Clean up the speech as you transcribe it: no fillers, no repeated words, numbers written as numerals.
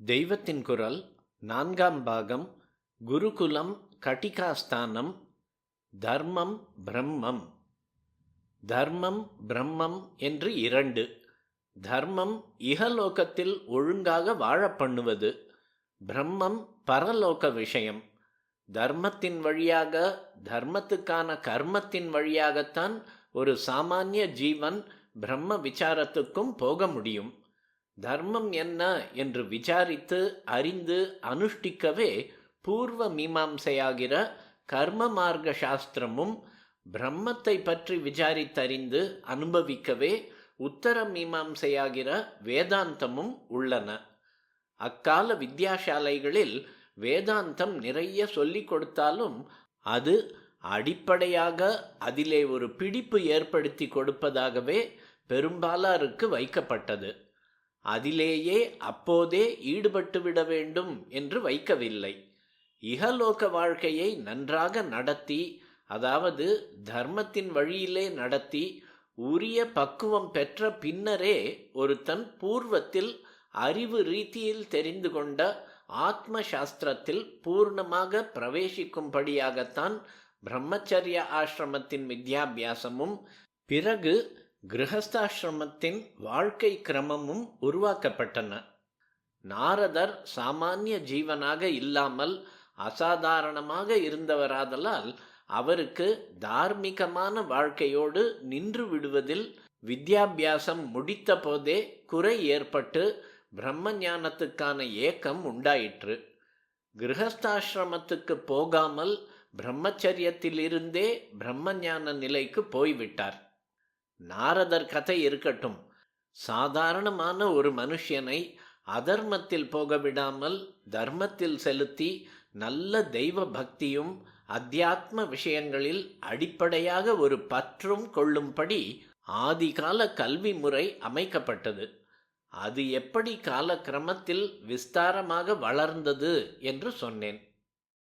தெய்வத்தின் குரல் 4ஆம் பாகம். குருகுலம் கட்டிகாஸ்தானம். தர்மம் பிரம்மம். தர்மம் பிரம்மம் என்று இரண்டு. தர்மம் இகலோகத்தில் ஒழுங்காக வாழப் பண்ணுவது. பிரம்மம் பரலோக விஷயம். தர்மத்தின் வழியாக, தர்மத்துக்கான கர்மத்தின் வழியாகத்தான் ஒரு சாமானிய ஜீவன் பிரம்ம விசாரத்துக்கும் போக முடியும். தர்மம் என்ன என்று விசாரித்து அறிந்து அனுஷ்டிக்கவே பூர்வ மீமாம்சையாகிற கர்ம மார்க்க சாஸ்திரமும், பிரம்மத்தை பற்றி விசாரித்தறிந்து அனுபவிக்கவே உத்தர மீமாம்சையாகிற வேதாந்தமும் உள்ளன. அக்கால வித்யாசாலைகளில் வேதாந்தம் நிறைய சொல்லிக் கொடுத்தாலும் அது அடிப்படையாக அதிலே ஒரு பிடிப்பு ஏற்படுத்தி கொடுப்பதாகவே பெரும்பாலாருக்கு வைக்கப்பட்டது. அதிலேயே அப்போதே ஈடுபட்டு விட வேண்டும் என்று வைக்கவில்லை. இகலோக வாழ்க்கையை நன்றாக நடத்தி, அதாவது தர்மத்தின் வழியிலே நடத்தி உரிய பக்குவம் பெற்ற பின்னரே ஒருத்தன் பூர்வத்தில் அறிவு ரீதியில் தெரிந்து கொண்ட ஆத்ம சாஸ்திரத்தில் பூர்ணமாக பிரவேசிக்கும்படியாகத்தான் பிரம்மச்சரிய ஆசிரமத்தின் வித்யாபியாசமும் பிறகு கிரகஸ்தாசிரமத்தின் வாழ்க்கை கிரமமும் உருவாக்கப்பட்டன. நாரதர் சாமானிய ஜீவனாக இல்லாமல் அசாதாரணமாக இருந்தவராதலால் அவருக்கு தார்மீகமான வாழ்க்கையோடு நின்று விடுவதில் வித்யாபியாசம் முடித்த போதே குறை ஏற்பட்டு பிரம்ம ஞானத்துக்கான ஏக்கம் உண்டாயிற்று. கிரகஸ்தாசிரமத்துக்கு போகாமல் பிரம்மச்சரியத்திலிருந்தே பிரம்ம ஞான நிலைக்கு போய்விட்டார். நாரதர் கதை இருக்கட்டும். சாதாரணமான ஒரு மனுஷனை அதர்மத்தில் போக விடாமல் தர்மத்தில் செலுத்தி நல்ல தெய்வ பக்தியும் அத்தியாத்ம விஷயங்களில் அடிப்படையாக ஒரு பற்றும் கொள்ளும்படி ஆதிகால கல்வி முறை அமைக்கப்பட்டது. அது எப்படி காலக்கிரமத்தில் விஸ்தாரமாக வளர்ந்தது என்று சொன்னேன்.